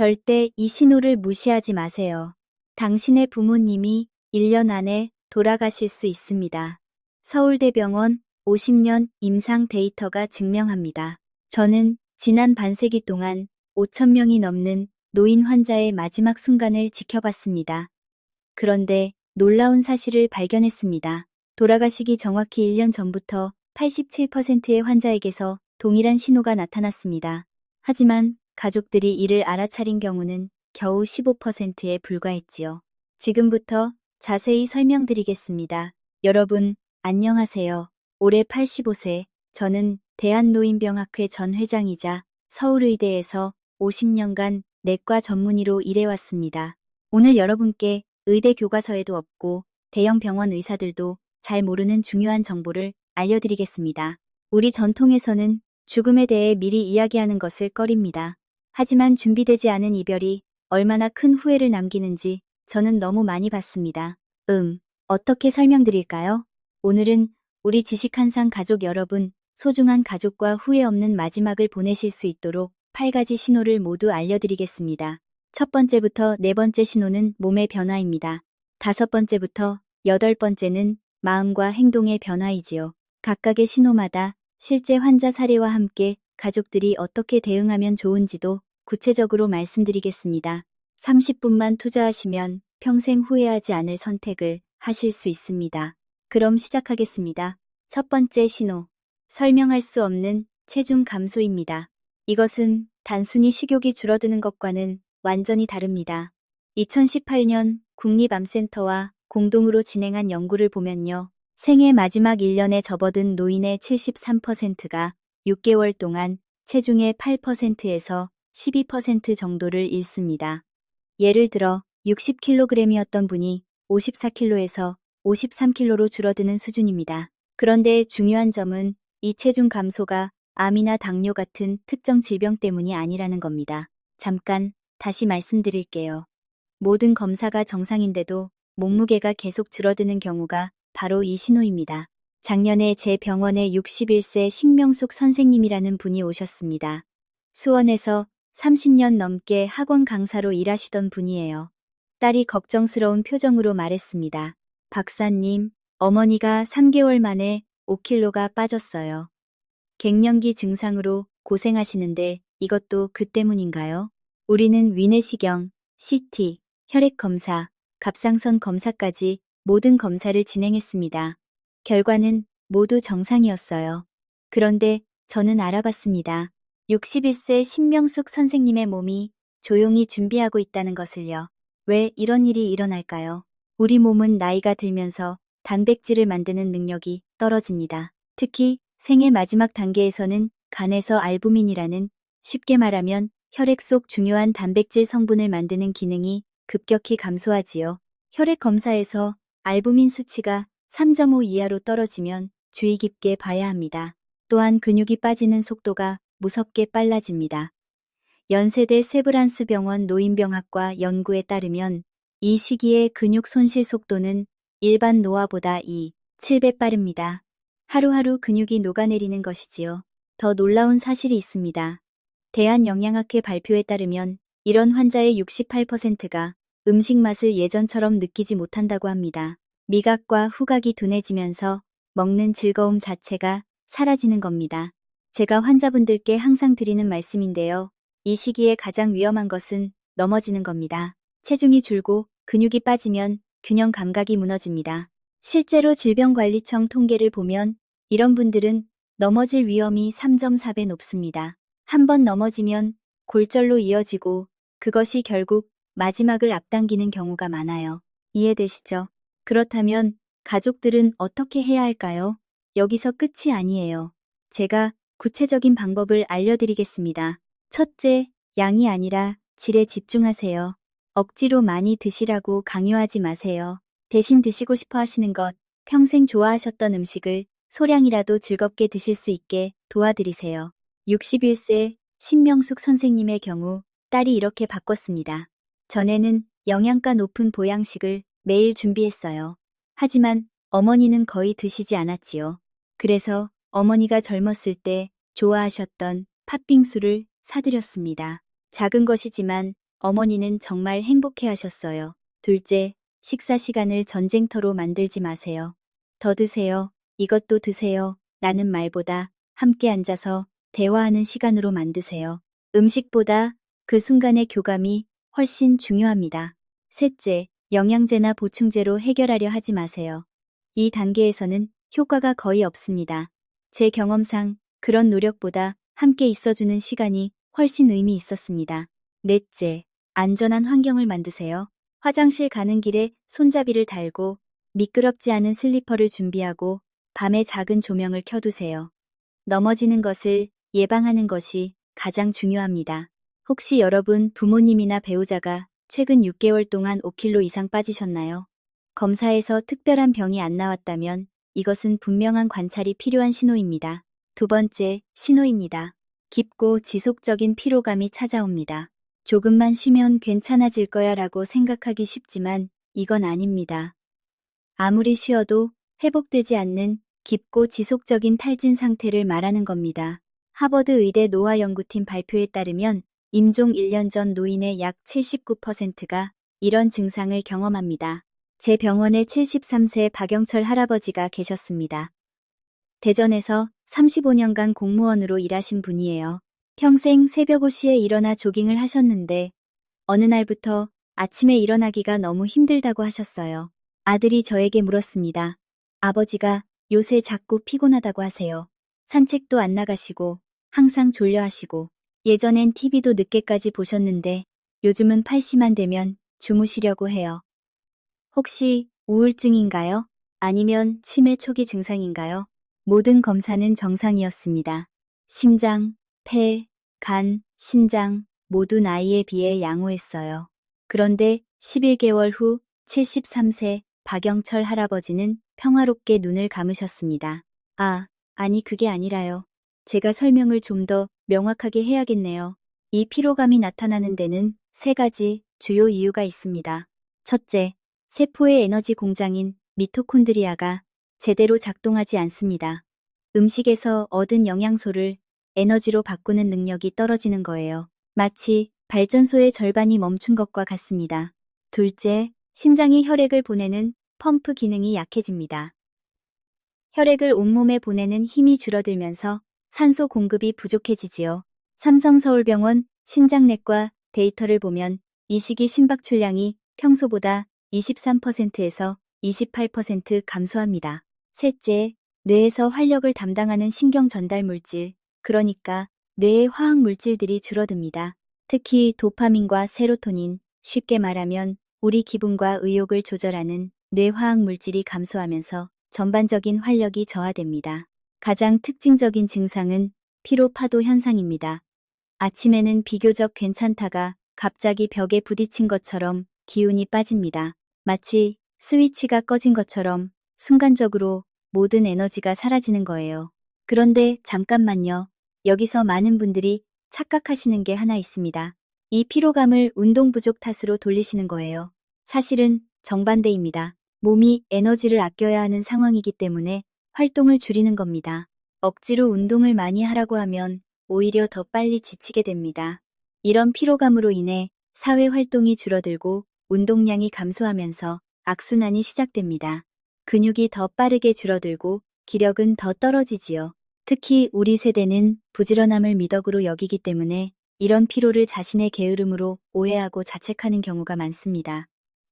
절대 이 신호를 무시하지 마세요. 당신의 부모님이 1년 안에 돌아가실 수 있습니다. 서울대병원 50년 임상 데이터가 증명합니다. 저는 지난 반세기 동안 5천 명이 넘는 노인 환자의 마지막 순간을 지켜봤습니다. 그런데 놀라운 사실을 발견했습니다. 돌아가시기 정확히 1년 전부터 87%의 환자에게서 동일한 신호가 나타났습니다. 하지만 가족들이 이를 알아차린 경우는 겨우 15%에 불과했지요. 지금부터 자세히 설명드리겠습니다. 여러분, 안녕하세요. 올해 85세, 저는 대한노인병학회 전 회장이자 서울의대에서 50년간 내과 전문의로 일해왔습니다. 오늘 여러분께 의대 교과서에도 없고 대형 병원 의사들도 잘 모르는 중요한 정보를 알려드리겠습니다. 우리 전통에서는 죽음에 대해 미리 이야기하는 것을 꺼립니다. 하지만 준비되지 않은 이별이 얼마나 큰 후회를 남기는지 저는 너무 많이 봤습니다. 어떻게 설명드릴까요? 오늘은 우리 지식한상 가족 여러분, 소중한 가족과 후회 없는 마지막을 보내실 수 있도록 8가지 신호를 모두 알려드리겠습니다. 첫 번째부터 네 번째 신호는 몸의 변화입니다. 5번째부터 8번째는 마음과 행동의 변화이지요. 각각의 신호마다 실제 환자 사례와 함께 가족들이 어떻게 대응하면 좋은지도 구체적으로 말씀드리겠습니다. 30분만 투자하시면 평생 후회하지 않을 선택을 하실 수 있습니다. 그럼 시작하겠습니다. 첫 번째 신호. 설명할 수 없는 체중 감소입니다. 이것은 단순히 식욕이 줄어드는 것과는 완전히 다릅니다. 2018년 국립암센터와 공동으로 진행한 연구를 보면요. 생애 마지막 1년에 접어든 노인의 73%가 6개월 동안 체중의 8%에서 12% 정도를 잃습니다. 예를 들어 60kg이었던 분이 54kg에서 53kg로 줄어드는 수준입니다. 그런데 중요한 점은 이 체중 감소가 암이나 당뇨 같은 특정 질병 때문이 아니라는 겁니다. 잠깐 다시 말씀드릴게요. 모든 검사가 정상인데도 몸무게가 계속 줄어드는 경우가 바로 이 신호입니다. 작년에 제 병원에 61세 신명숙 선생님이라는 분이 오셨습니다. 수원에서 30년 넘게 학원 강사로 일하시던 분이에요. 딸이 걱정스러운 표정으로 말했습니다. 박사님, 어머니가 3개월 만에 5kg가 빠졌어요. 갱년기 증상으로 고생하시는데 이것도 그 때문인가요? 우리는 위내시경, CT, 혈액검사, 갑상선 검사까지 모든 검사를 진행했습니다. 결과는 모두 정상이었어요. 그런데 저는 알아봤습니다. 61세 신명숙 선생님의 몸이 조용히 준비하고 있다는 것을요. 왜 이런 일이 일어날까요? 우리 몸은 나이가 들면서 단백질을 만드는 능력이 떨어집니다. 특히 생애 마지막 단계에서는 간에서 알부민이라는, 쉽게 말하면 혈액 속 중요한 단백질 성분을 만드는 기능이 급격히 감소하지요. 혈액 검사에서 알부민 수치가 3.5 이하로 떨어지면 주의 깊게 봐야 합니다. 또한 근육이 빠지는 속도가 무섭게 빨라집니다. 연세대 세브란스 병원 노인병학과 연구에 따르면 이 시기의 근육 손실 속도는 일반 노화보다 7배 빠릅니다. 하루하루 근육이 녹아내리는 것이지요. 더 놀라운 사실이 있습니다. 대한영양학회 발표에 따르면 이런 환자의 68%가 음식 맛을 예전처럼 느끼지 못한다고 합니다. 미각과 후각이 둔해지면서 먹는 즐거움 자체가 사라지는 겁니다. 제가 환자분들께 항상 드리는 말씀인데요. 이 시기에 가장 위험한 것은 넘어지는 겁니다. 체중이 줄고 근육이 빠지면 균형 감각이 무너집니다. 실제로 질병관리청 통계를 보면 이런 분들은 넘어질 위험이 3.4배 높습니다. 한 번 넘어지면 골절로 이어지고 그것이 결국 마지막을 앞당기는 경우가 많아요. 이해되시죠? 그렇다면 가족들은 어떻게 해야 할까요? 여기서 끝이 아니에요. 제가 구체적인 방법을 알려드리겠습니다. 첫째, 양이 아니라 질에 집중하세요. 억지로 많이 드시라고 강요하지 마세요. 대신 드시고 싶어 하시는 것, 평생 좋아하셨던 음식을 소량이라도 즐겁게 드실 수 있게 도와드리세요. 61세 신명숙 선생님의 경우 딸이 이렇게 바꿨습니다. 전에는 영양가 높은 보양식을 매일 준비했어요. 하지만 어머니는 거의 드시지 않았지요. 그래서 어머니가 젊었을 때 좋아하셨던 팥빙수를 사드렸습니다. 작은 것이지만 어머니는 정말 행복해 하셨어요. 둘째, 식사 시간을 전쟁터로 만들지 마세요. 더 드세요. 이것도 드세요. 라는 말보다 함께 앉아서 대화하는 시간으로 만드세요. 음식보다 그 순간의 교감이 훨씬 중요합니다. 셋째, 영양제나 보충제로 해결하려 하지 마세요. 이 단계에서는 효과가 거의 없습니다. 제 경험상 그런 노력보다 함께 있어주는 시간이 훨씬 의미 있었습니다. 넷째, 안전한 환경을 만드세요. 화장실 가는 길에 손잡이를 달고 미끄럽지 않은 슬리퍼를 준비하고 밤에 작은 조명을 켜두세요. 넘어지는 것을 예방하는 것이 가장 중요합니다. 혹시 여러분 부모님이나 배우자가 최근 6개월 동안 5kg 이상 빠지셨나요? 검사에서 특별한 병이 안 나왔다면 이것은 분명한 관찰이 필요한 신호입니다. 두 번째, 신호입니다. 깊고 지속적인 피로감이 찾아옵니다. 조금만 쉬면 괜찮아질 거야 라고 생각하기 쉽지만 이건 아닙니다. 아무리 쉬어도 회복되지 않는 깊고 지속적인 탈진 상태를 말하는 겁니다. 하버드 의대 노화 연구팀 발표에 따르면 임종 1년 전 노인의 약 79%가 이런 증상을 경험합니다. 제 병원에 73세 박영철 할아버지가 계셨습니다. 대전에서 35년간 공무원으로 일하신 분이에요. 평생 새벽 5시에 일어나 조깅을 하셨는데 어느 날부터 아침에 일어나기가 너무 힘들다고 하셨어요. 아들이 저에게 물었습니다. 아버지가 요새 자꾸 피곤하다고 하세요. 산책도 안 나가시고 항상 졸려하시고 예전엔 TV도 늦게까지 보셨는데 요즘은 80만 되면 주무시려고 해요. 혹시 우울증인가요? 아니면 치매 초기 증상인가요? 모든 검사는 정상이었습니다. 심장, 폐, 간, 신장 모두 나이에 비해 양호했어요. 그런데 11개월 후 73세 박영철 할아버지는 평화롭게 눈을 감으셨습니다. 아니 그게 아니라요. 제가 설명을 좀 더 명확하게 해야겠네요. 이 피로감이 나타나는 데는 세 가지 주요 이유가 있습니다. 첫째, 세포의 에너지 공장인 미토콘드리아가 제대로 작동하지 않습니다. 음식에서 얻은 영양소를 에너지로 바꾸는 능력이 떨어지는 거예요. 마치 발전소의 절반이 멈춘 것과 같습니다. 둘째, 심장이 혈액을 보내는 펌프 기능이 약해집니다. 혈액을 온몸에 보내는 힘이 줄어들면서 산소 공급이 부족해지지요. 삼성서울병원 심장내과 데이터를 보면 이 시기 심박출량이 평소보다 23%에서 28% 감소합니다. 셋째, 뇌에서 활력을 담당하는 신경 전달 물질, 그러니까 뇌의 화학 물질들이 줄어듭니다. 특히 도파민과 세로토닌, 쉽게 말하면 우리 기분과 의욕을 조절하는 뇌 화학 물질이 감소하면서 전반적인 활력이 저하됩니다. 가장 특징적인 증상은 피로 파도 현상입니다. 아침에는 비교적 괜찮다가 갑자기 벽에 부딪힌 것처럼 기운이 빠집니다. 마치 스위치가 꺼진 것처럼 순간적으로 모든 에너지가 사라지는 거예요. 그런데 잠깐만요. 여기서 많은 분들이 착각하시는 게 하나 있습니다. 이 피로감을 운동 부족 탓으로 돌리시는 거예요. 사실은 정반대입니다. 몸이 에너지를 아껴야 하는 상황이기 때문에 활동을 줄이는 겁니다. 억지로 운동을 많이 하라고 하면 오히려 더 빨리 지치게 됩니다. 이런 피로감으로 인해 사회 활동이 줄어들고 운동량이 감소하면서 악순환이 시작됩니다. 근육이 더 빠르게 줄어들고 기력은 더 떨어지지요. 특히 우리 세대는 부지런함을 미덕으로 여기기 때문에 이런 피로를 자신의 게으름으로 오해하고 자책하는 경우가 많습니다.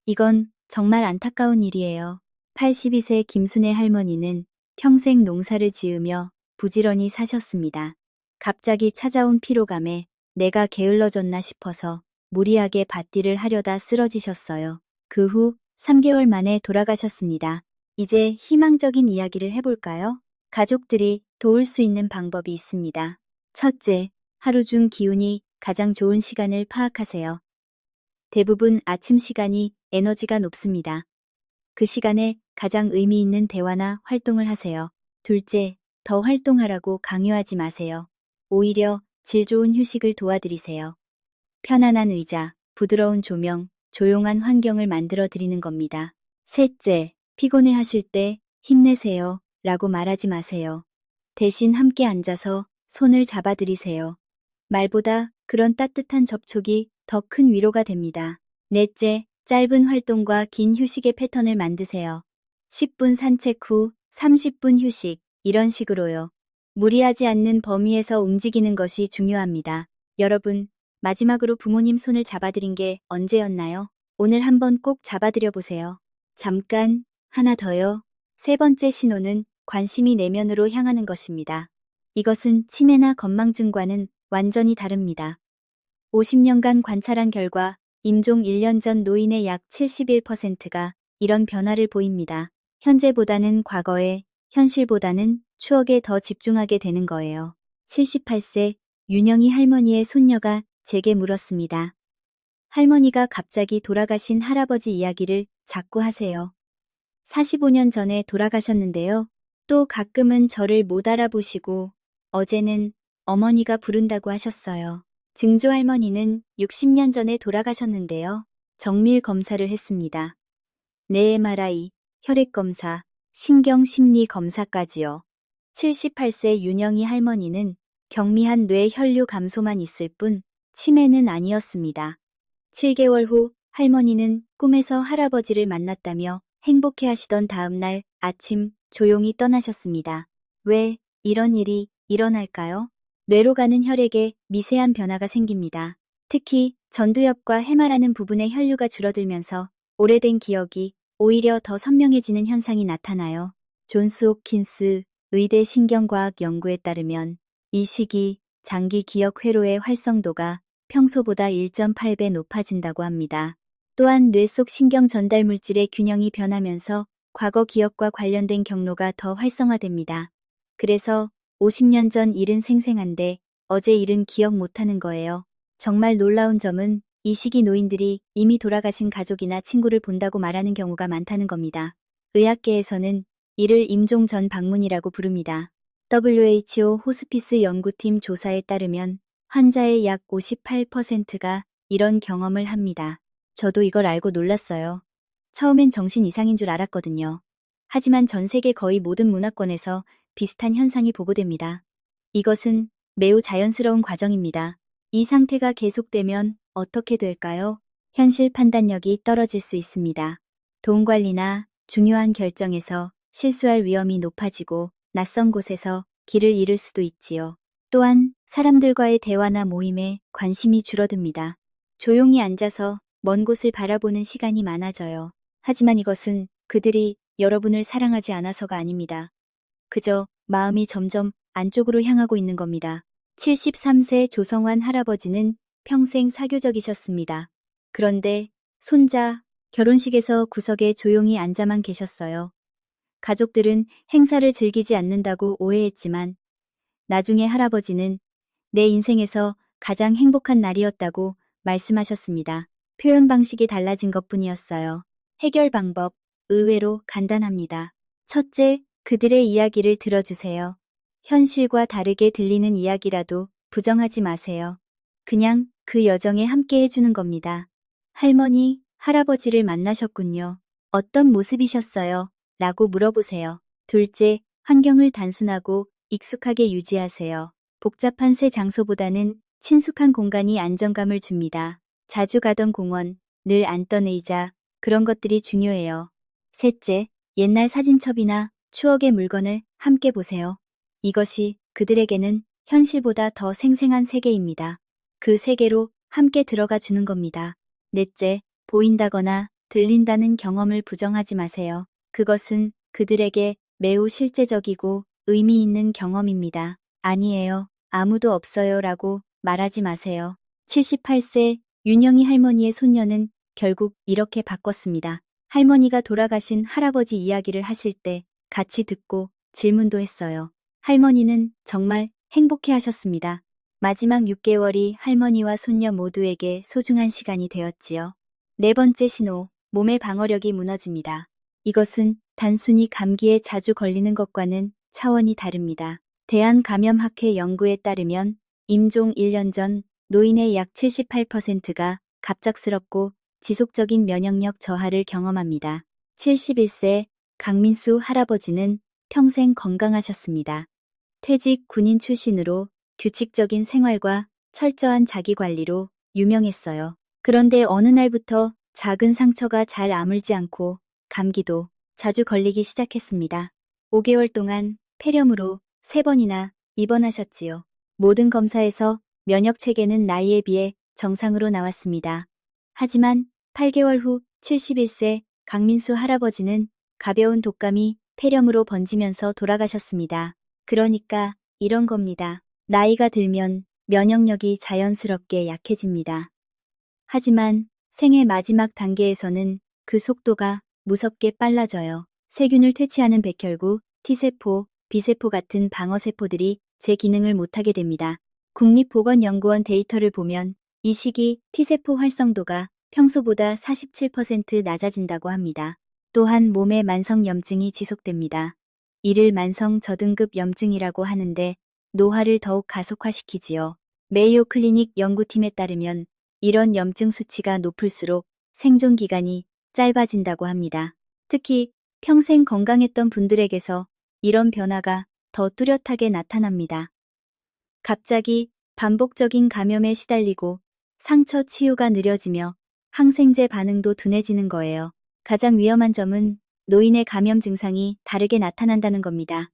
이건 정말 안타까운 일이에요. 82세 김순애 할머니는 평생 농사를 지으며 부지런히 사셨습니다. 갑자기 찾아온 피로감에 내가 게을러졌나 싶어서 무리하게 밭일을 하려다 쓰러지셨어요. 그 후 3개월 만에 돌아가셨습니다. 이제 희망적인 이야기를 해볼까요? 가족들이 도울 수 있는 방법이 있습니다. 첫째, 하루 중 기운이 가장 좋은 시간을 파악하세요. 대부분 아침 시간이 에너지가 높습니다. 그 시간에 가장 의미 있는 대화나 활동을 하세요. 둘째, 더 활동하라고 강요하지 마세요. 오히려 질 좋은 휴식을 도와드리세요. 편안한 의자, 부드러운 조명, 조용한 환경을 만들어 드리는 겁니다. 셋째, 피곤해 하실 때 힘내세요 라고 말하지 마세요. 대신 함께 앉아서 손을 잡아드리세요. 말보다 그런 따뜻한 접촉이 더 큰 위로가 됩니다. 넷째, 짧은 활동과 긴 휴식의 패턴을 만드세요. 10분 산책 후 30분 휴식, 이런 식으로요. 무리하지 않는 범위에서 움직이는 것이 중요합니다. 여러분, 마지막으로 부모님 손을 잡아드린 게 언제였나요? 오늘 한번 꼭 잡아드려 보세요. 잠깐, 하나 더요. 세 번째 신호는 관심이 내면으로 향하는 것입니다. 이것은 치매나 건망증과는 완전히 다릅니다. 50년간 관찰한 결과 임종 1년 전 노인의 약 71%가 이런 변화를 보입니다. 현재보다는 과거에, 현실보다는 추억에 더 집중하게 되는 거예요. 78세 윤영희 할머니의 손녀가 제게 물었습니다. 할머니가 갑자기 돌아가신 할아버지 이야기를 자꾸 하세요. 45년 전에 돌아가셨는데요. 또 가끔은 저를 못 알아보시고 어제는 어머니가 부른다고 하셨어요. 증조 할머니는 60년 전에 돌아가셨는데요. 정밀 검사를 했습니다. 뇌 MRI, 혈액 검사, 신경심리 검사까지요. 78세 윤영희 할머니는 경미한 뇌 혈류 감소만 있을 뿐 치매는 아니었습니다. 7개월 후 할머니는 꿈에서 할아버지를 만났다며 행복해하시던 다음 날 아침 조용히 떠나셨습니다. 왜 이런 일이 일어날까요? 뇌로 가는 혈액에 미세한 변화가 생깁니다. 특히 전두엽과 해마라는 부분의 혈류가 줄어들면서 오래된 기억이 오히려 더 선명해지는 현상이 나타나요. 존스 홉킨스 의대 신경과학 연구에 따르면 이 시기 장기 기억 회로의 활성도가 평소보다 1.8배 높아진다고 합니다. 또한 뇌 속 신경 전달 물질의 균형이 변하면서 과거 기억과 관련된 경로가 더 활성화됩니다. 그래서 50년 전 일은 생생한데 어제 일은 기억 못하는 거예요. 정말 놀라운 점은 이 시기 노인들이 이미 돌아가신 가족이나 친구를 본다고 말하는 경우가 많다는 겁니다. 의학계에서는 이를 임종 전 방문이라고 부릅니다. WHO 호스피스 연구팀 조사에 따르면 환자의 약 58%가 이런 경험을 합니다. 저도 이걸 알고 놀랐어요. 처음엔 정신 이상인 줄 알았거든요. 하지만 전 세계 거의 모든 문화권에서 비슷한 현상이 보고됩니다. 이것은 매우 자연스러운 과정입니다. 이 상태가 계속되면 어떻게 될까요? 현실 판단력이 떨어질 수 있습니다. 돈 관리나 중요한 결정에서 실수할 위험이 높아지고 낯선 곳에서 길을 잃을 수도 있지요. 또한 사람들과의 대화나 모임에 관심이 줄어듭니다. 조용히 앉아서 먼 곳을 바라보는 시간이 많아져요. 하지만 이것은 그들이 여러분을 사랑하지 않아서가 아닙니다. 그저 마음이 점점 안쪽으로 향하고 있는 겁니다. 73세 조성환 할아버지는 평생 사교적이셨습니다. 그런데 손자 결혼식에서 구석에 조용히 앉아만 계셨어요. 가족들은 행사를 즐기지 않는다고 오해했지만 나중에 할아버지는 내 인생에서 가장 행복한 날이었다고 말씀하셨습니다. 표현 방식이 달라진 것뿐이었어요. 해결 방법, 의외로 간단합니다. 첫째, 그들의 이야기를 들어주세요. 현실과 다르게 들리는 이야기라도 부정하지 마세요. 그냥 그 여정에 함께 해주는 겁니다. 할머니, 할아버지를 만나셨군요. 어떤 모습이셨어요? 라고 물어보세요. 둘째, 환경을 단순하고 익숙하게 유지하세요. 복잡한 새 장소보다는 친숙한 공간이 안정감을 줍니다. 자주 가던 공원, 늘 앉던 의자, 그런 것들이 중요해요. 셋째, 옛날 사진첩이나 추억의 물건을 함께 보세요. 이것이 그들에게는 현실보다 더 생생한 세계입니다. 그 세계로 함께 들어가 주는 겁니다. 넷째, 보인다거나 들린다는 경험을 부정하지 마세요. 그것은 그들에게 매우 실제적이고 의미 있는 경험입니다. 아니에요. 아무도 없어요 라고 말하지 마세요. 78세 윤영희 할머니의 손녀는 결국 이렇게 바꿨습니다. 할머니가 돌아가신 할아버지 이야기를 하실 때 같이 듣고 질문도 했어요. 할머니는 정말 행복해 하셨습니다. 마지막 6개월이 할머니와 손녀 모두에게 소중한 시간이 되었지요. 네 번째 신호, 몸의 방어력이 무너집니다. 이것은 단순히 감기에 자주 걸리는 것과는 차원이 다릅니다. 대한감염학회 연구에 따르면 임종 1년 전 노인의 약 78%가 갑작스럽고 지속적인 면역력 저하를 경험합니다. 71세 강민수 할아버지는 평생 건강하셨습니다. 퇴직 군인 출신으로 규칙적인 생활과 철저한 자기관리로 유명했어요. 그런데 어느 날부터 작은 상처가 잘 아물지 않고 감기도 자주 걸리기 시작했습니다. 5개월 동안 폐렴으로 3번이나 입원하셨지요. 모든 검사에서 면역 체계는 나이에 비해 정상으로 나왔습니다. 하지만 8개월 후 71세 강민수 할아버지는 가벼운 독감이 폐렴으로 번지면서 돌아가셨습니다. 그러니까 이런 겁니다. 나이가 들면 면역력이 자연스럽게 약해집니다. 하지만 생의 마지막 단계에서는 그 속도가 무섭게 빨라져요. 세균을 퇴치하는 백혈구, T세포, B세포 같은 방어세포들이 제 기능을 못하게 됩니다. 국립보건연구원 데이터를 보면 이 시기 T세포 활성도가 평소보다 47% 낮아진다고 합니다. 또한 몸의 만성염증이 지속됩니다. 이를 만성 저등급 염증이라고 하는데 노화를 더욱 가속화시키지요. 메이오 클리닉 연구팀에 따르면 이런 염증 수치가 높을수록 생존 기간이 짧아진다고 합니다. 특히 평생 건강했던 분들에게서 이런 변화가 더 뚜렷하게 나타납니다. 갑자기 반복적인 감염에 시달리고 상처 치유가 느려지며 항생제 반응도 둔해지는 거예요. 가장 위험한 점은 노인의 감염 증상이 다르게 나타난다는 겁니다.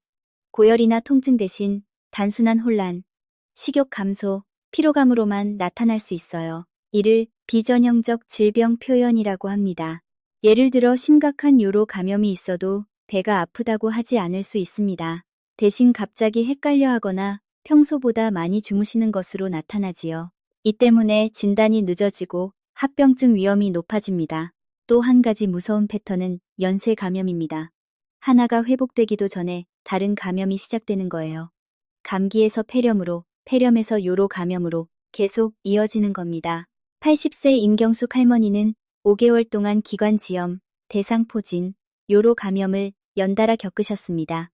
고열이나 통증 대신 단순한 혼란, 식욕 감소, 피로감으로만 나타날 수 있어요. 이를 비전형적 질병 표현이라고 합니다. 예를 들어 심각한 요로 감염이 있어도 배가 아프다고 하지 않을 수 있습니다. 대신 갑자기 헷갈려하거나 평소보다 많이 주무시는 것으로 나타나지요. 이 때문에 진단이 늦어지고 합병증 위험이 높아집니다. 또 한 가지 무서운 패턴은 연쇄 감염입니다. 하나가 회복되기도 전에 다른 감염이 시작되는 거예요. 감기에서 폐렴으로, 폐렴에서 요로 감염으로 계속 이어지는 겁니다. 80세 임경숙 할머니는 5개월 동안 기관지염, 대상포진, 요로 감염을 연달아 겪으셨습니다.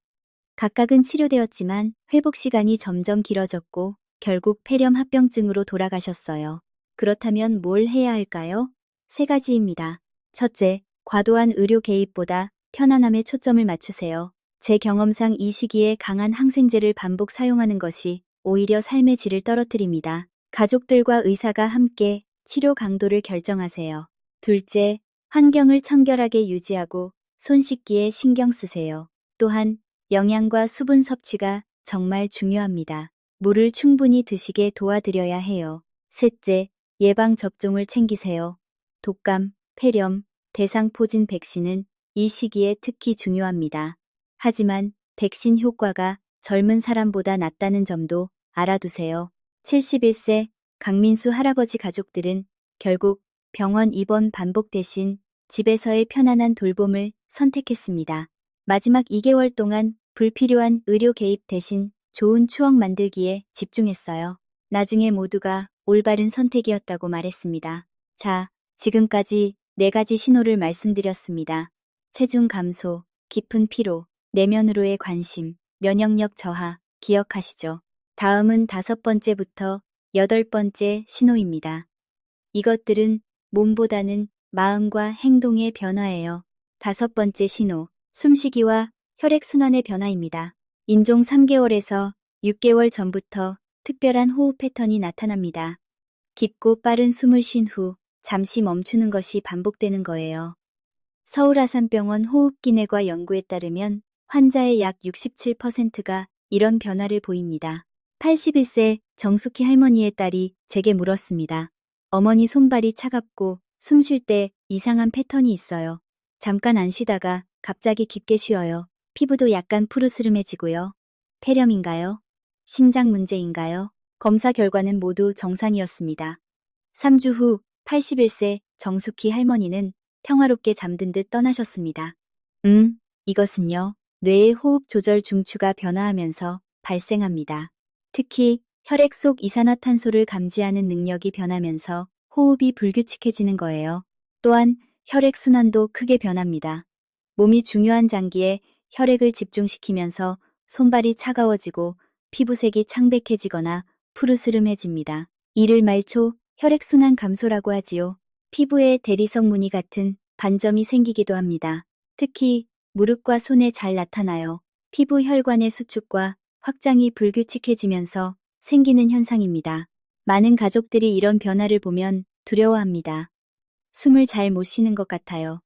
각각은 치료되었지만 회복 시간이 점점 길어졌고 결국 폐렴 합병증으로 돌아가셨어요. 그렇다면 뭘 해야 할까요? 3가지입니다. 첫째, 과도한 의료 개입보다 편안함에 초점을 맞추세요. 제 경험상 이 시기에 강한 항생제를 반복 사용하는 것이 오히려 삶의 질을 떨어뜨립니다. 가족들과 의사가 함께 치료 강도를 결정하세요. 둘째, 환경을 청결하게 유지하고 손 씻기에 신경 쓰세요. 또한 영양과 수분 섭취가 정말 중요합니다. 물을 충분히 드시게 도와드려야 해요. 셋째, 예방접종을 챙기세요. 독감, 폐렴, 대상포진 백신은 이 시기에 특히 중요합니다. 하지만 백신 효과가 젊은 사람보다 낮다는 점도 알아두세요. 71세 강민수 할아버지 가족들은 결국 병원 입원 반복 대신 집에서의 편안한 돌봄을 선택했습니다. 마지막 2개월 동안 불필요한 의료 개입 대신 좋은 추억 만들기에 집중했어요. 나중에 모두가 올바른 선택이었다고 말했습니다. 자, 지금까지 4가지 신호를 말씀드렸습니다. 체중 감소, 깊은 피로, 내면으로의 관심, 면역력 저하, 기억하시죠? 다음은 5번째부터 8번째 신호입니다. 이것들은 몸보다는 마음과 행동의 변화예요. 5번째 신호, 숨쉬기와 혈액순환의 변화입니다. 인종 3개월에서 6개월 전부터 특별한 호흡 패턴이 나타납니다. 깊고 빠른 숨을 쉰 후 잠시 멈추는 것이 반복되는 거예요. 서울아산병원 호흡기내과 연구에 따르면 환자의 약 67%가 이런 변화를 보입니다. 81세 정숙희 할머니의 딸이 제게 물었습니다. 어머니 손발이 차갑고 숨 쉴 때 이상한 패턴이 있어요. 잠깐 안 쉬다가 갑자기 깊게 쉬어요. 피부도 약간 푸르스름해지고요. 폐렴인가요? 심장 문제인가요? 검사 결과는 모두 정상이었습니다. 3주 후 81세 정숙희 할머니는 평화롭게 잠든 듯 떠나셨습니다. 이것은요, 뇌의 호흡 조절 중추가 변화하면서 발생합니다. 특히 혈액 속 이산화탄소를 감지하는 능력이 변하면서 호흡이 불규칙해지는 거예요. 또한 혈액 순환도 크게 변합니다. 몸이 중요한 장기에 혈액을 집중시키면서 손발이 차가워지고 피부색이 창백해지거나 푸르스름해집니다. 이를 말초 혈액순환 감소라고 하지요. 피부에 대리석 무늬 같은 반점이 생기기도 합니다. 특히 무릎과 손에 잘 나타나요. 피부 혈관의 수축과 확장이 불규칙해지면서 생기는 현상입니다. 많은 가족들이 이런 변화를 보면 두려워합니다. 숨을 잘 못 쉬는 것 같아요.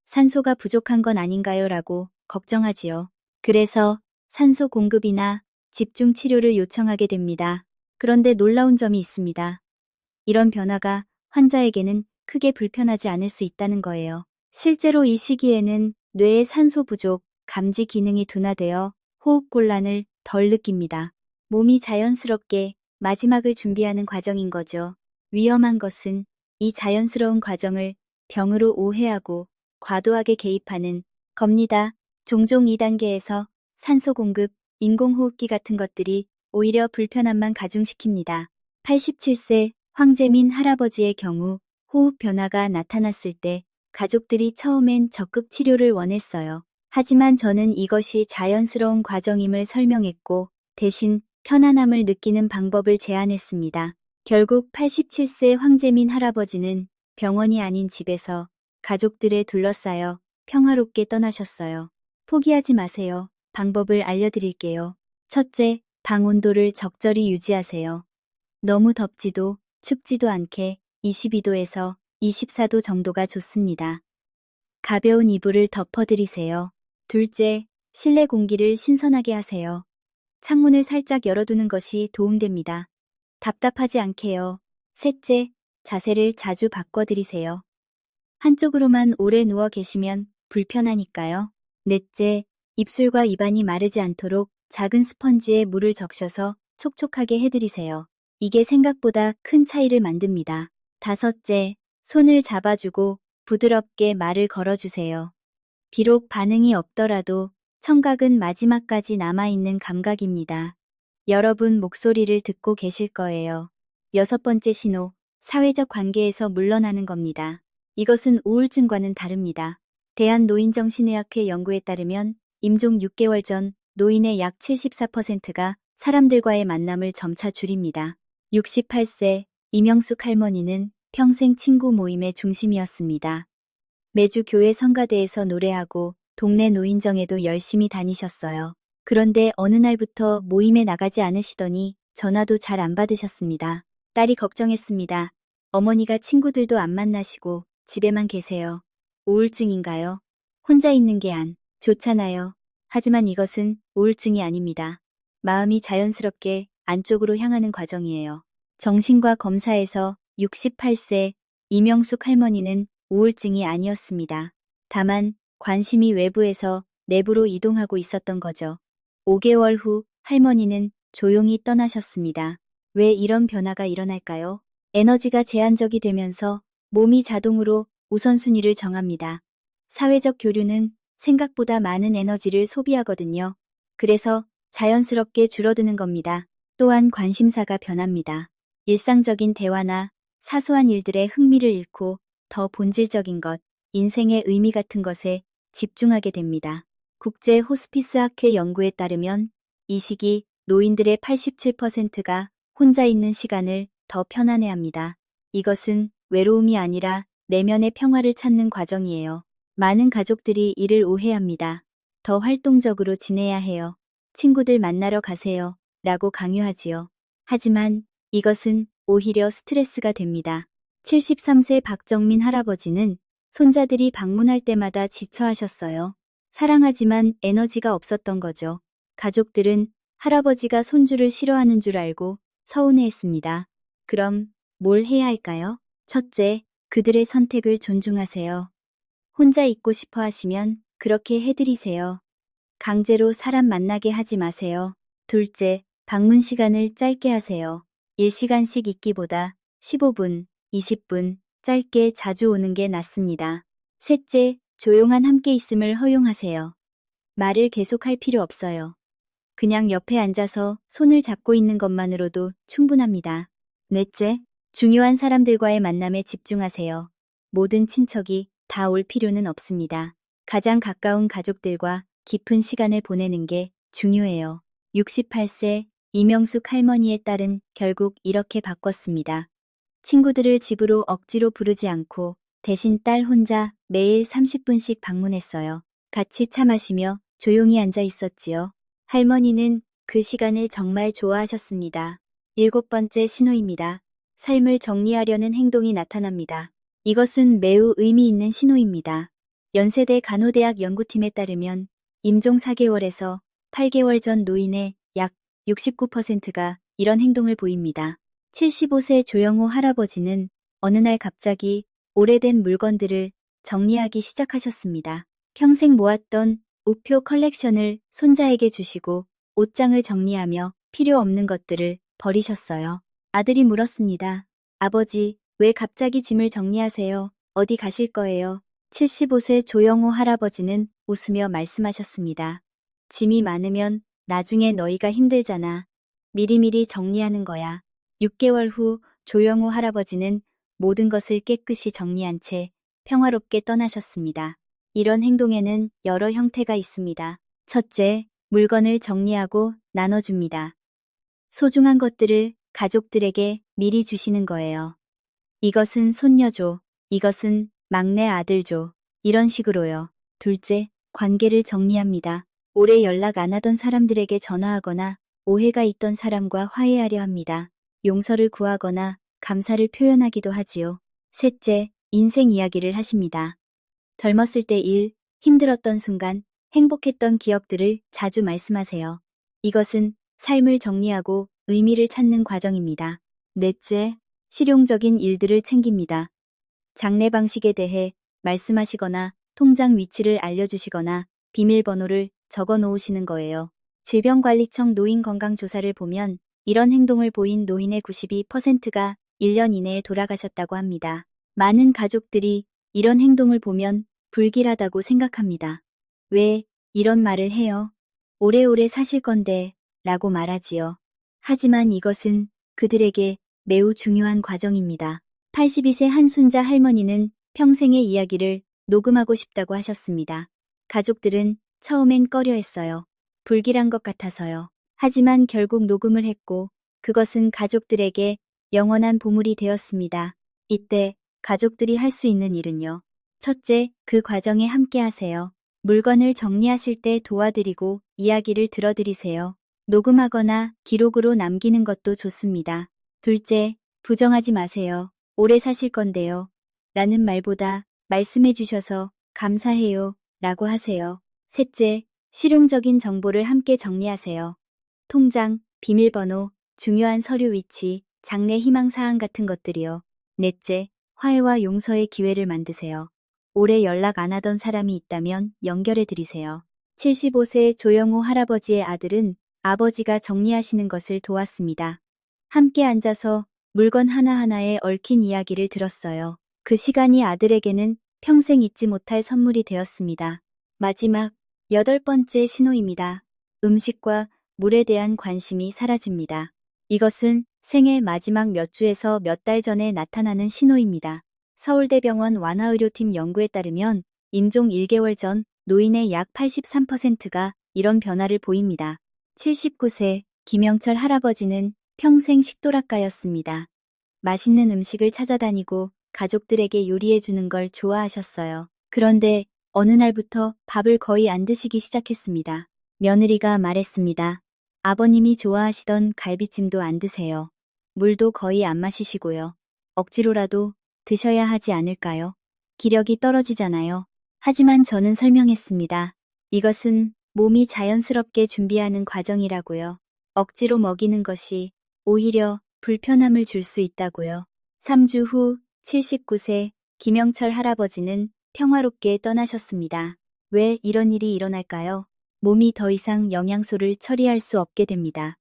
산소가 부족한 건 아닌가요? 라고 걱정하지요. 그래서 산소 공급이나 집중 치료를 요청하게 됩니다. 그런데 놀라운 점이 있습니다. 이런 변화가 환자에게는 크게 불편하지 않을 수 있다는 거예요. 실제로 이 시기에는 뇌의 산소 부족, 감지 기능이 둔화되어 호흡곤란을 덜 느낍니다. 몸이 자연스럽게 마지막을 준비하는 과정인 거죠. 위험한 것은 이 자연스러운 과정을 병으로 오해하고 과도하게 개입하는 겁니다. 종종 2단계에서 산소 공급, 인공호흡기 같은 것들이 오히려 불편함만 가중시킵니다. 87세 황재민 할아버지의 경우 호흡 변화가 나타났을 때 가족들이 처음엔 적극 치료를 원했어요. 하지만 저는 이것이 자연스러운 과정임을 설명했고 대신 편안함을 느끼는 방법을 제안했습니다. 결국 87세 황재민 할아버지는 병원이 아닌 집에서 가족들에 둘러싸여 평화롭게 떠나셨어요. 포기하지 마세요. 방법을 알려드릴게요. 첫째, 방 온도를 적절히 유지하세요. 너무 덥지도 춥지도 않게 22도에서 24도 정도가 좋습니다. 가벼운 이불을 덮어드리세요. 둘째, 실내 공기를 신선하게 하세요. 창문을 살짝 열어두는 것이 도움됩니다. 답답하지 않게요. 셋째, 자세를 자주 바꿔드리세요. 한쪽으로만 오래 누워 계시면 불편하니까요. 넷째, 입술과 입안이 마르지 않도록 작은 스펀지에 물을 적셔서 촉촉하게 해드리세요. 이게 생각보다 큰 차이를 만듭니다. 다섯째, 손을 잡아주고 부드럽게 말을 걸어주세요. 비록 반응이 없더라도 청각은 마지막까지 남아있는 감각입니다. 여러분 목소리를 듣고 계실 거예요. 여섯 번째 신호, 사회적 관계에서 물러나는 겁니다. 이것은 우울증과는 다릅니다. 대한노인정신의학회 연구에 따르면 임종 6개월 전 노인의 약 74%가 사람들과의 만남을 점차 줄입니다. 68세 이명숙 할머니는 평생 친구 모임의 중심이었습니다. 매주 교회 성가대에서 노래하고 동네 노인정에도 열심히 다니셨어요. 그런데 어느 날부터 모임에 나가지 않으시더니 전화도 잘 안 받으셨습니다. 딸이 걱정했습니다. 어머니가 친구들도 안 만나시고 집에만 계세요. 우울증인가요? 혼자 있는 게 안 좋잖아요. 하지만 이것은 우울증이 아닙니다. 마음이 자연스럽게 안쪽으로 향하는 과정이에요. 정신과 검사에서 68세 이명숙 할머니는 우울증이 아니었습니다. 다만 관심이 외부에서 내부로 이동하고 있었던 거죠. 5개월 후 할머니는 조용히 떠나셨습니다. 왜 이런 변화가 일어날까요? 에너지가 제한적이 되면서 몸이 자동으로 우선순위를 정합니다. 사회적 교류는 생각보다 많은 에너지를 소비하거든요. 그래서 자연스럽게 줄어드는 겁니다. 또한 관심사가 변합니다. 일상적인 대화나 사소한 일들에 흥미를 잃고 더 본질적인 것, 인생의 의미 같은 것에 집중하게 됩니다. 국제 호스피스 학회 연구에 따르면 이 시기 노인들의 87%가 혼자 있는 시간을 더 편안해합니다. 이것은 외로움이 아니라 내면의 평화를 찾는 과정이에요. 많은 가족들이 이를 오해합니다. 더 활동적으로 지내야 해요. 친구들 만나러 가세요. 라고 강요하지요. 하지만 이것은 오히려 스트레스가 됩니다. 73세 박정민 할아버지는 손자들이 방문할 때마다 지쳐하셨어요. 사랑하지만 에너지가 없었던 거죠. 가족들은 할아버지가 손주를 싫어하는 줄 알고 서운해했습니다. 그럼 뭘 해야 할까요? 첫째, 그들의 선택을 존중하세요. 혼자 있고 싶어 하시면 그렇게 해드리세요. 강제로 사람 만나게 하지 마세요. 둘째, 방문 시간을 짧게 하세요. 1시간씩 있기보다 15분, 20분 짧게 자주 오는 게 낫습니다. 셋째, 조용한 함께 있음을 허용하세요. 말을 계속할 필요 없어요. 그냥 옆에 앉아서 손을 잡고 있는 것만으로도 충분합니다. 넷째, 중요한 사람들과의 만남에 집중하세요. 모든 친척이 다 올 필요는 없습니다. 가장 가까운 가족들과 깊은 시간을 보내는 게 중요해요. 68세 이명숙 할머니의 딸은 결국 이렇게 바꿨습니다. 친구들을 집으로 억지로 부르지 않고 대신 딸 혼자 매일 30분씩 방문했어요. 같이 차 마시며 조용히 앉아 있었지요. 할머니는 그 시간을 정말 좋아하셨습니다. 7번째 신호입니다. 삶을 정리하려는 행동이 나타납니다. 이것은 매우 의미 있는 신호입니다. 연세대 간호대학 연구팀에 따르면 임종 4개월에서 8개월 전 노인의 약 69%가 이런 행동을 보입니다. 75세 조영호 할아버지는 어느 날 갑자기 오래된 물건들을 정리하기 시작하셨습니다. 평생 모았던 우표 컬렉션을 손자에게 주시고 옷장을 정리하며 필요 없는 것들을 버리셨어요. 아들이 물었습니다. 아버지, 왜 갑자기 짐을 정리하세요? 어디 가실 거예요? 75세 조영호 할아버지는 웃으며 말씀하셨습니다. 짐이 많으면 나중에 너희가 힘들잖아. 미리미리 정리하는 거야. 6개월 후 조영호 할아버지는 모든 것을 깨끗이 정리한 채 평화롭게 떠나셨습니다. 이런 행동에는 여러 형태가 있습니다. 첫째, 물건을 정리하고 나눠줍니다. 소중한 것들을 가족들에게 미리 주시는 거예요. 이것은 손녀줘, 이것은 막내 아들 줘, 이런 식으로요. 둘째, 관계를 정리합니다. 오래 연락 안 하던 사람들에게 전화하거나 오해가 있던 사람과 화해하려 합니다. 용서를 구하거나 감사를 표현하기도 하지요. 셋째, 인생 이야기를 하십니다. 젊었을 때 일, 힘들었던 순간, 행복했던 기억들을 자주 말씀하세요. 이것은 삶을 정리하고 의미를 찾는 과정입니다. 넷째, 실용적인 일들을 챙깁니다. 장례 방식에 대해 말씀하시거나 통장 위치를 알려주시거나 비밀번호를 적어 놓으시는 거예요. 질병관리청 노인건강조사를 보면 이런 행동을 보인 노인의 92%가 1년 이내에 돌아가셨다고 합니다. 많은 가족들이 이런 행동을 보면 불길하다고 생각합니다. 왜 이런 말을 해요? 오래오래 사실 건데 라고 말하지요. 하지만 이것은 그들에게 매우 중요한 과정입니다. 82세 한순자 할머니는 평생의 이야기를 녹음하고 싶다고 하셨습니다. 가족들은 처음엔 꺼려했어요. 불길한 것 같아서요. 하지만 결국 녹음을 했고 그것은 가족들에게 영원한 보물이 되었습니다. 이때 가족들이 할 수 있는 일은요. 첫째, 그 과정에 함께 하세요. 물건을 정리하실 때 도와드리고 이야기를 들어드리세요. 녹음하거나 기록으로 남기는 것도 좋습니다. 둘째, 부정하지 마세요. 오래 사실 건데요. 라는 말보다 말씀해 주셔서 감사해요. 라고 하세요. 셋째, 실용적인 정보를 함께 정리하세요. 통장, 비밀번호, 중요한 서류 위치, 장래 희망사항 같은 것들이요. 넷째, 화해와 용서의 기회를 만드세요. 오래 연락 안 하던 사람이 있다면 연결해 드리세요. 75세 조영호 할아버지의 아들은 아버지가 정리하시는 것을 도왔습니다. 함께 앉아서 물건 하나하나에 얽힌 이야기를 들었어요. 그 시간이 아들에게는 평생 잊지 못할 선물이 되었습니다. 마지막 8번째 신호입니다. 음식과 물에 대한 관심이 사라집니다. 이것은 생애 마지막 몇 주에서 몇 달 전에 나타나는 신호입니다. 서울대병원 완화의료팀 연구에 따르면 임종 1개월 전 노인의 약 83%가 이런 변화를 보입니다. 79세 김영철 할아버지는 평생 식도락가였습니다. 맛있는 음식을 찾아다니고 가족들에게 요리해 주는 걸 좋아하셨어요. 그런데 어느 날부터 밥을 거의 안 드시기 시작했습니다. 며느리가 말했습니다. 아버님이 좋아하시던 갈비찜도 안 드세요. 물도 거의 안 마시시고요. 억지로라도 드셔야 하지 않을까요? 기력이 떨어지잖아요. 하지만 저는 설명했습니다. 이것은 몸이 자연스럽게 준비하는 과정이라고요. 억지로 먹이는 것이 오히려 불편함을 줄 수 있다고요. 3주 후 79세 김영철 할아버지는 평화롭게 떠나셨습니다. 왜 이런 일이 일어날까요? 몸이 더 이상 영양소를 처리할 수 없게 됩니다.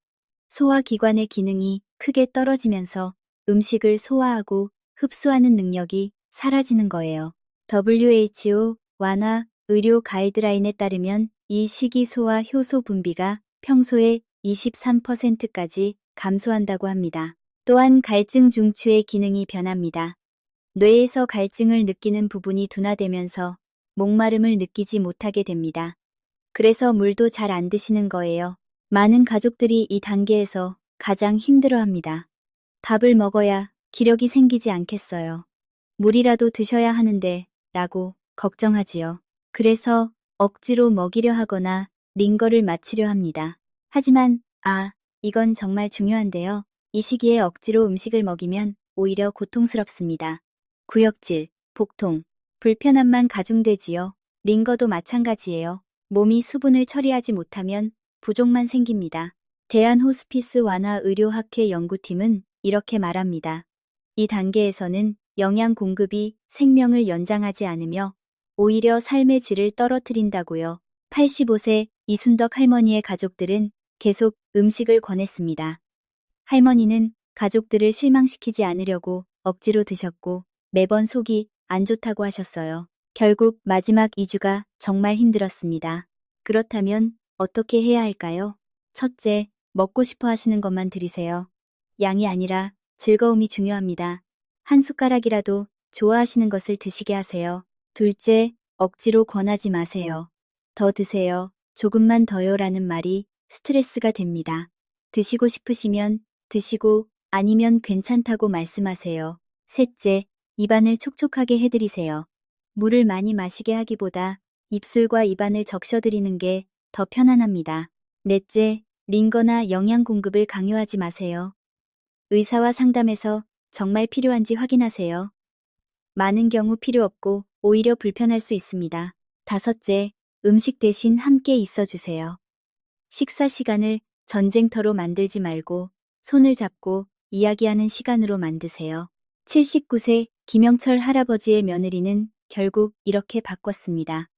소화기관의 기능이 크게 떨어지면서 음식을 소화하고 흡수하는 능력이 사라지는 거예요. WHO 완화 의료 가이드라인에 따르면 이 시기 소화 효소 분비가 평소의 23%까지 감소한다고 합니다. 또한 갈증 중추의 기능이 변합니다. 뇌에서 갈증을 느끼는 부분이 둔화되면서 목마름을 느끼지 못하게 됩니다. 그래서 물도 잘 안 드시는 거예요. 많은 가족들이 이 단계에서 가장 힘들어합니다. 밥을 먹어야 기력이 생기지 않겠어요. 물이라도 드셔야 하는데 라고 걱정하지요. 그래서 억지로 먹이려 하거나 링거를 마치려 합니다. 하지만 이건 정말 중요한데요. 이 시기에 억지로 음식을 먹이면 오히려 고통스럽습니다. 구역질, 복통, 불편함만 가중되지요. 링거도 마찬가지예요. 몸이 수분을 처리하지 못하면 부족만 생깁니다. 대한호스피스 완화의료학회 연구팀은 이렇게 말합니다. 이 단계에서는 영양 공급이 생명을 연장하지 않으며 오히려 삶의 질을 떨어뜨린다고요. 85세 이순덕 할머니의 가족들은 계속 음식을 권했습니다. 할머니는 가족들을 실망시키지 않으려고 억지로 드셨고 매번 속이 안 좋다고 하셨어요. 결국 마지막 2주가 정말 힘들었습니다. 그렇다면 어떻게 해야 할까요? 첫째, 먹고 싶어 하시는 것만 드리세요. 양이 아니라 즐거움이 중요합니다. 한 숟가락이라도 좋아하시는 것을 드시게 하세요. 둘째, 억지로 권하지 마세요. 더 드세요. 조금만 더요라는 말이 스트레스가 됩니다. 드시고 싶으시면 드시고 아니면 괜찮다고 말씀하세요. 셋째, 입안을 촉촉하게 해드리세요. 물을 많이 마시게 하기보다 입술과 입안을 적셔드리는 게 더 편안합니다. 넷째, 링거나 영양 공급을 강요하지 마세요. 의사와 상담해서 정말 필요한지 확인하세요. 많은 경우 필요 없고 오히려 불편할 수 있습니다. 다섯째, 음식 대신 함께 있어주세요. 식사 시간을 전쟁터로 만들지 말고 손을 잡고 이야기하는 시간으로 만드세요. 79세 김영철 할아버지의 며느리는 결국 이렇게 바꿨습니다.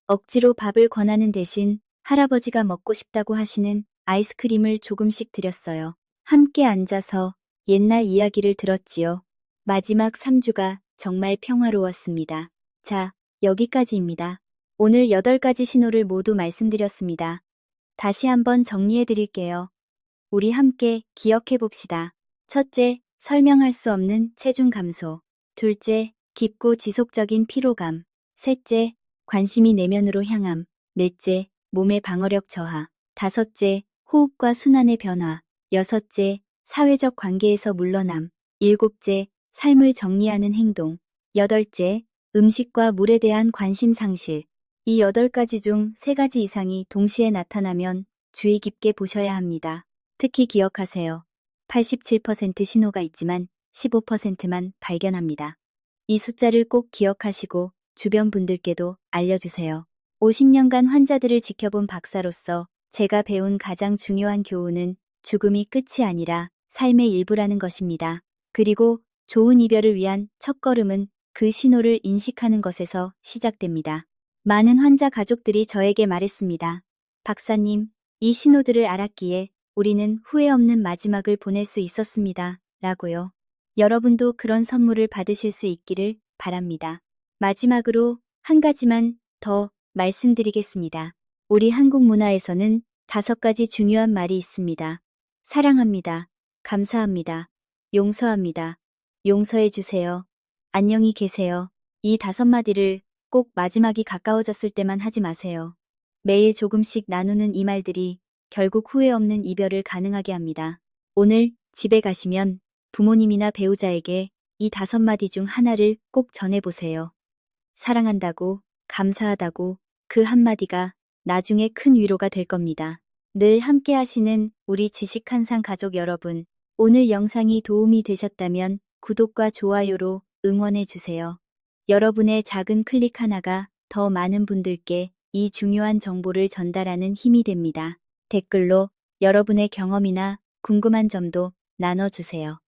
억지로 밥을 권하는 대신 할아버지가 먹고 싶다고 하시는 아이스크림을 조금씩 드렸어요. 함께 앉아서 옛날 이야기를 들었지요. 마지막 3주가 정말 평화로웠습니다. 자, 여기까지입니다. 오늘 8가지 신호를 모두 말씀드렸습니다. 다시 한번 정리해 드릴게요. 우리 함께 기억해 봅시다. 첫째, 설명할 수 없는 체중 감소. 둘째, 깊고 지속적인 피로감. 셋째, 관심이 내면으로 향함. 넷째, 몸의 방어력 저하. 다섯째, 호흡과 순환의 변화. 여섯째, 사회적 관계에서 물러남. 일곱째, 삶을 정리하는 행동. 여덟째, 음식과 물에 대한 관심 상실. 이 8가지 중 3가지 이상이 동시에 나타나면 주의 깊게 보셔야 합니다. 특히 기억하세요. 87% 신호가 있지만 15%만 발견합니다. 이 숫자를 꼭 기억하시고 주변 분들께도 알려주세요. 50년간 환자들을 지켜본 박사로서 제가 배운 가장 중요한 교훈은 죽음이 끝이 아니라 삶의 일부라는 것입니다. 그리고 좋은 이별을 위한 첫걸음은 그 신호를 인식하는 것에서 시작됩니다. 많은 환자 가족들이 저에게 말했습니다. 박사님, 이 신호들을 알았기에 우리는 후회 없는 마지막을 보낼 수 있었습니다. 라고요. 여러분도 그런 선물을 받으실 수 있기를 바랍니다. 마지막으로 한 가지만 더 말씀드리겠습니다. 우리 한국 문화에서는 5가지 중요한 말이 있습니다. 사랑합니다. 감사합니다. 용서합니다. 용서해 주세요. 안녕히 계세요. 이 5마디를 꼭 마지막이 가까워졌을 때만 하지 마세요. 매일 조금씩 나누는 이 말들이 결국 후회 없는 이별을 가능하게 합니다. 오늘 집에 가시면 부모님이나 배우자에게 이 5마디 중 하나를 꼭 전해보세요. 사랑한다고, 감사하다고 그 한마디가 나중에 큰 위로가 될 겁니다. 늘 함께 하시는 우리 지식한상 가족 여러분, 오늘 영상이 도움이 되셨다면 구독과 좋아요로 응원해 주세요. 여러분의 작은 클릭 하나가 더 많은 분들께 이 중요한 정보를 전달하는 힘이 됩니다. 댓글로 여러분의 경험이나 궁금한 점도 나눠주세요.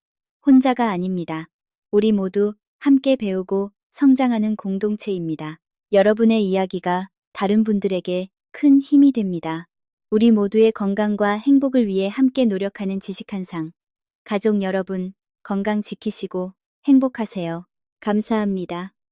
혼자가 아닙니다. 우리 모두 함께 배우고 성장하는 공동체입니다. 여러분의 이야기가 다른 분들에게 큰 힘이 됩니다. 우리 모두의 건강과 행복을 위해 함께 노력하는 지식한상. 가족 여러분, 건강 지키시고 행복하세요. 감사합니다.